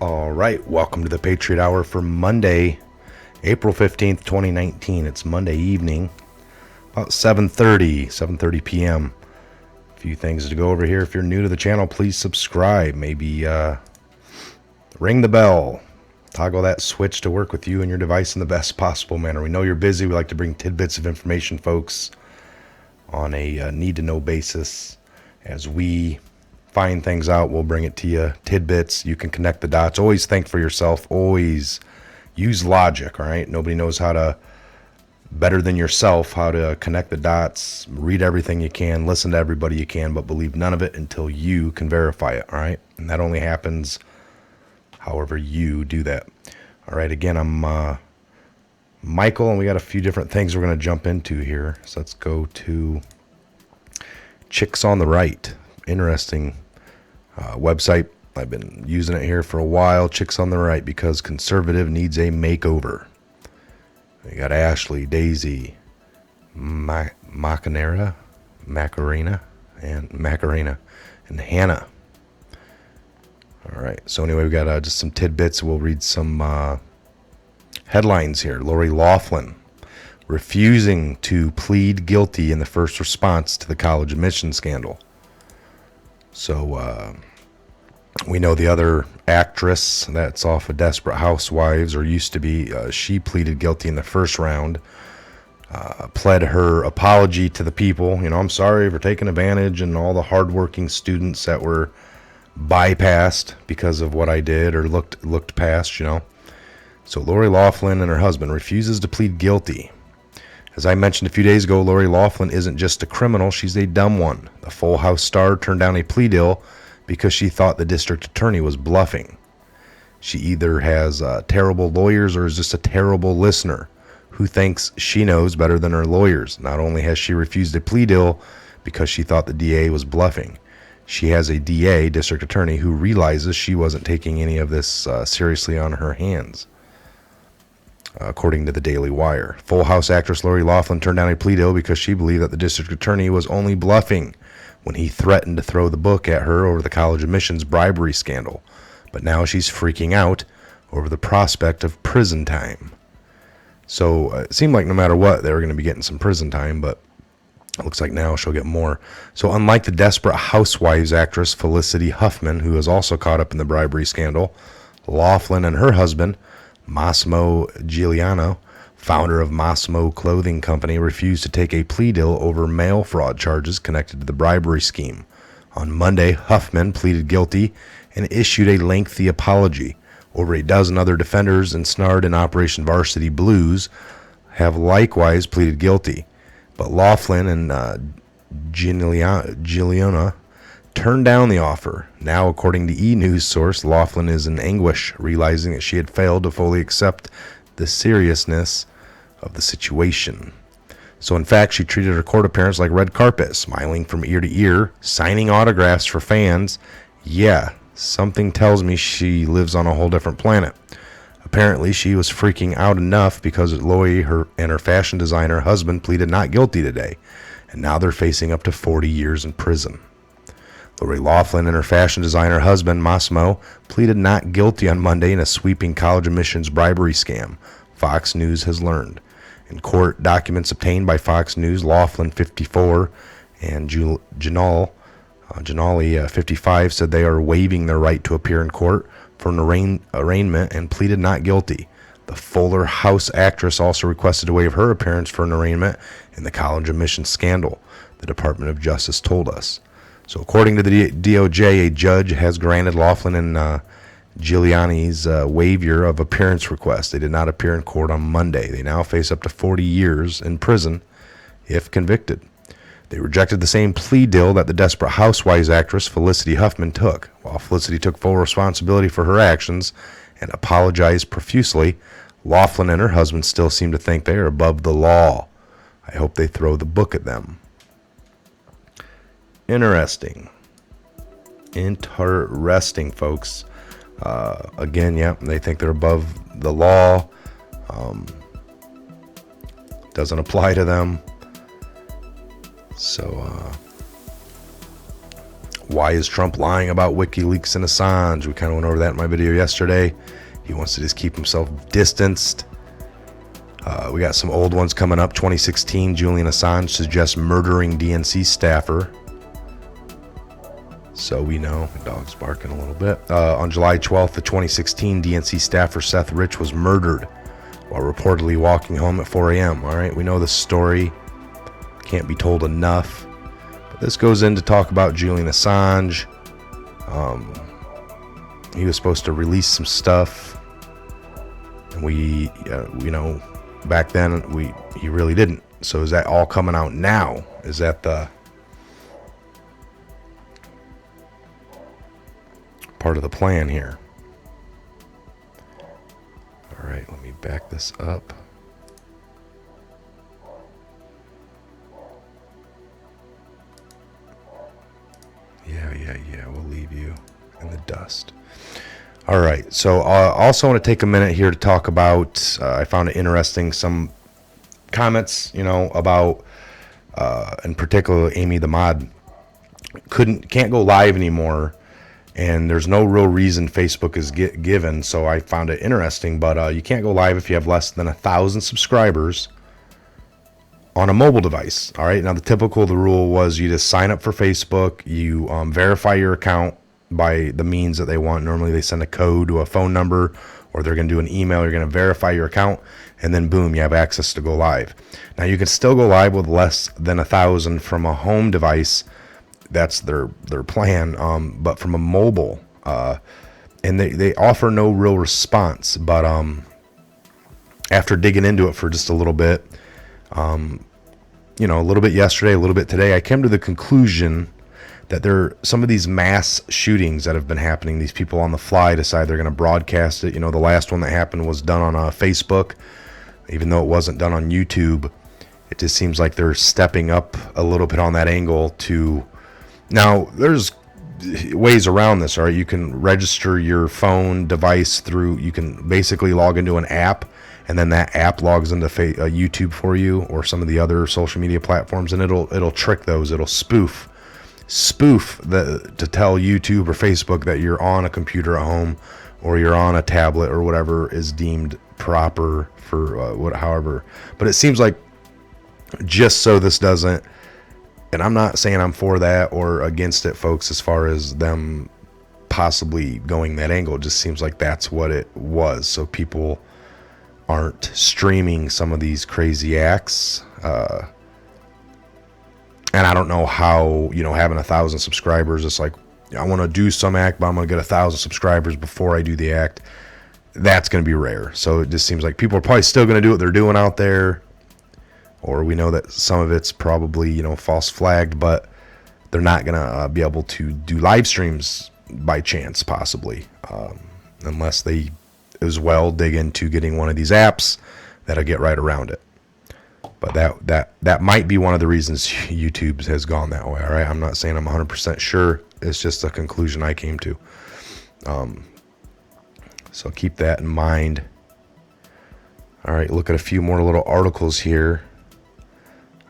All right, welcome to the Patriot Hour for Monday, April 15th, 2019. It's Monday evening, about 7:30 p.m. A few things to go over here. If you're new to the channel, please subscribe. Maybe ring the bell. Toggle that switch to work with you and your device in the best possible manner. We know you're busy. We like to bring tidbits of information, folks, on a need-to-know basis. As we find things out, we'll bring it to you. Tidbits, you can connect the dots. Always think for yourself. Always use logic, all right? Nobody knows how to, better than yourself, how to connect the dots. Read everything you can, listen to everybody you can, but believe none of it until you can verify it, all right? And that only happens however you do that. All right, again, I'm Michael, and we got a few different things we're going to jump into here. So let's go to Chicks on the Right. Interesting website. I've been using it here for a while. Chicks on the Right, because conservative needs a makeover. We got Ashley, Daisy, Macarena, and Hannah. All right. So anyway, we got just some tidbits. We'll read some headlines here. Lori Loughlin refusing to plead guilty in the first response to the college admission scandal. So we know the other actress that's off of Desperate Housewives, or used to be, she pleaded guilty in the first round, pled her apology to the people. You know, I'm sorry for taking advantage and all the hardworking students that were bypassed because of what I did or looked past, you know. So Lori Loughlin and her husband refuses to plead guilty. As I mentioned a few days ago, Lori Loughlin isn't just a criminal, she's a dumb one. The Full House star turned down a plea deal because she thought the district attorney was bluffing. She either has terrible lawyers or is just a terrible listener who thinks she knows better than her lawyers. Not only has she refused a plea deal because she thought the DA was bluffing, she has a DA, district attorney, who realizes she wasn't taking any of this seriously on her hands. According to the Daily Wire, Full House actress Lori Loughlin turned down a plea deal because she believed that the district attorney was only bluffing when he threatened to throw the book at her over the college admissions bribery scandal. But now she's freaking out over the prospect of prison time. So it seemed like no matter what, they were going to be getting some prison time, but it looks like now she'll get more. So unlike the Desperate Housewives actress Felicity Huffman, who is also caught up in the bribery scandal, Loughlin and her husband, Massimo Giuliano, founder of Massimo Clothing Company, refused to take a plea deal over mail fraud charges connected to the bribery scheme. On Monday, Huffman pleaded guilty and issued a lengthy apology. Over a dozen other defenders ensnared in Operation Varsity Blues have likewise pleaded guilty. But Loughlin and Giuliano turned down the offer. Now, according to E-News source, Loughlin is in anguish, realizing that she had failed to fully accept the seriousness of the situation. So, in fact, she treated her court appearance like red carpet, smiling from ear to ear, signing autographs for fans. Yeah, something tells me she lives on a whole different planet. Apparently, she was freaking out enough because Lori and her fashion designer husband pleaded not guilty today, and now they're facing up to 40 years in prison. Lori Loughlin and her fashion designer husband, Massimo, pleaded not guilty on Monday in a sweeping college admissions bribery scam, Fox News has learned. In court documents obtained by Fox News, Loughlin, 54, and Janali, 55, said they are waiving their right to appear in court for an arraignment and pleaded not guilty. The Fuller House actress also requested to waive her appearance for an arraignment in the college admissions scandal, the Department of Justice told us. So according to the DOJ, a judge has granted Loughlin and Giuliani's waiver of appearance request. They did not appear in court on Monday. They now face up to 40 years in prison if convicted. They rejected the same plea deal that the Desperate Housewives actress Felicity Huffman took. While Felicity took full responsibility for her actions and apologized profusely, Loughlin and her husband still seem to think they are above the law. I hope they throw the book at them. Interesting, folks. Again, yeah, they think they're above the law. Doesn't apply to them. So Why is Trump lying about WikiLeaks and Assange? We kind of went over that in my video yesterday. He wants to just keep himself distanced. We got some old ones coming up. 2016, Julian Assange suggests murdering DNC staffer. So we know. The dog's barking a little bit. On July 12th of 2016, DNC staffer Seth Rich was murdered while reportedly walking home at 4 a.m. All right, we know the story. Can't be told enough. But this goes in to talk about Julian Assange. He was supposed to release some stuff. And we, back then, he really didn't. So is that all coming out now? Is that the part of the plan here? All right, let me back this up. Yeah, we'll leave you in the dust. All right, so also want to take a minute here to talk about, I found it interesting, some comments, about, in particular, Amy the mod can't go live anymore, and there's no real reason Facebook is given, so I found it interesting, but you can't go live if you have less than 1,000 subscribers on a mobile device. All right, now the rule was you just sign up for Facebook, you verify your account by the means that they want. Normally they send a code to a phone number, or they're going to do an email. You're going to verify your account, and then boom, you have access to go live. Now you can still go live with less than 1,000 from a home device. That's their plan, but from a mobile, and they offer no real response. But after digging into it for just a little bit, a little bit yesterday, a little bit today, I came to the conclusion that there are some of these mass shootings that have been happening. These people on the fly decide they're going to broadcast it. The last one that happened was done on Facebook, even though it wasn't done on YouTube. It just seems like they're stepping up a little bit on that angle to. Now, there's ways around this, all right? You can register your phone device you can basically log into an app, and then that app logs into YouTube for you, or some of the other social media platforms, and it'll trick those. It'll spoof to tell YouTube or Facebook that you're on a computer at home, or you're on a tablet, or whatever is deemed proper for however. But it seems like, just so this doesn't, and I'm not saying I'm for that or against it, folks, as far as them possibly going that angle. It just seems like that's what it was, so people aren't streaming some of these crazy acts. And I don't know how, having 1,000 subscribers, it's like, I want to do some act, but I'm going to get 1,000 subscribers before I do the act. That's going to be rare. So it just seems like people are probably still going to do what they're doing out there. Or we know that some of it's probably, false flagged, but they're not going to be able to do live streams by chance, possibly. Unless they as well dig into getting one of these apps that'll get right around it. But that might be one of the reasons YouTube has gone that way. All right, I'm not saying I'm 100% sure. It's just a conclusion I came to. So keep that in mind. All right, look at a few more little articles here.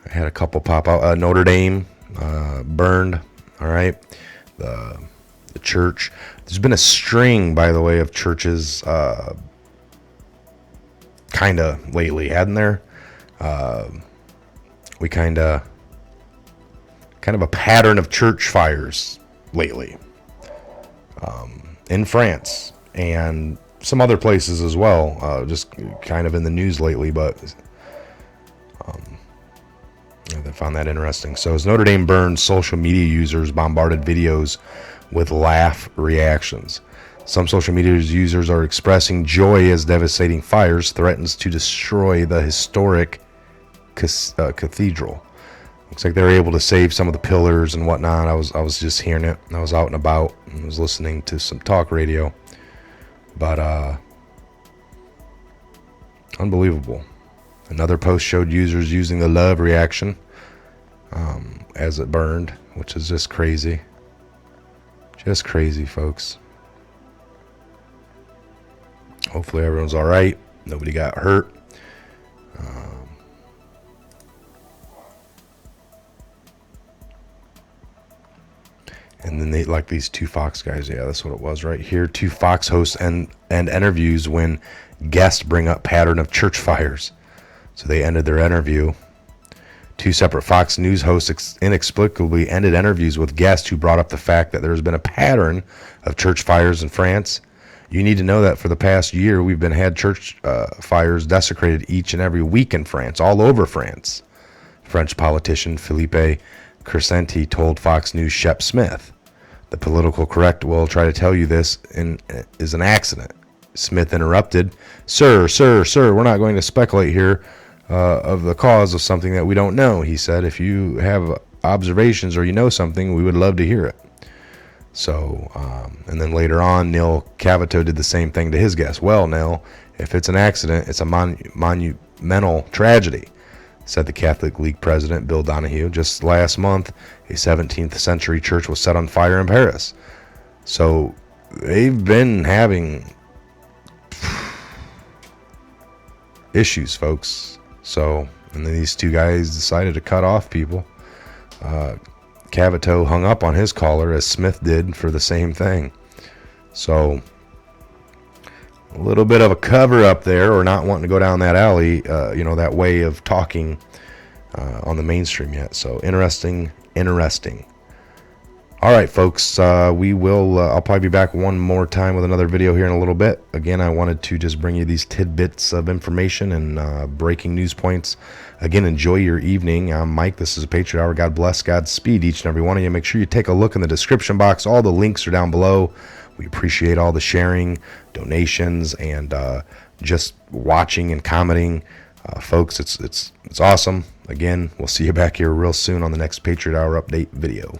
I had a couple pop out. Notre Dame burned. All right, the church. There's been a string, by the way, of churches kind of lately, hadn't there? We kind of a pattern of church fires lately, in France and some other places as well, just kind of in the news lately, but I found that interesting. So as Notre Dame burned, social media users bombarded videos with laugh reactions. Some social media users are expressing joy as devastating fires threatens to destroy the historic cathedral. Looks like they were able to save some of the pillars and whatnot. I was just hearing it. I was out and about and was listening to some talk radio. But unbelievable. Another post showed users using the love reaction as it burned, which is just crazy. Just crazy, folks. Hopefully everyone's all right. Nobody got hurt. And then they, like these two Fox guys, yeah, that's what it was right here. Two Fox hosts and interviews when guests bring up pattern of church fires. So they ended their interview. Two separate Fox News hosts inexplicably ended interviews with guests who brought up the fact that there's been a pattern of church fires in France. You need to know that for the past year, we've had church fires desecrated each and every week in France, all over France. French politician Philippe Crescenti told Fox News' Shep Smith. The political correct will try to tell you this is an accident. Smith interrupted. Sir, we're not going to speculate here of the cause of something that we don't know, he said. If you have observations or you know something, we would love to hear it. So, and then later on, Neil Cavato did the same thing to his guest. Well, Neil, if it's an accident, it's a monumental tragedy, said the Catholic League president, Bill Donahue. Just last month, a 17th century church was set on fire in Paris. So they've been having issues, folks. So, and then these two guys decided to cut off people. Cavato hung up on his caller, as Smith did, for the same thing. So a little bit of a cover up there, or not wanting to go down that alley, that way of talking on the mainstream yet. So interesting. All right, folks, I'll probably be back one more time with another video here in a little bit. Again, I wanted to just bring you these tidbits of information and breaking news points. Again, enjoy your evening. I'm Mike. This is a Patriot Hour. God bless, Godspeed each and every one of you. Make sure you take a look in the description box. All the links are down below. We appreciate all the sharing, donations, and just watching and commenting. Folks, it's awesome. Again, we'll see you back here real soon on the next Patriot Hour update video.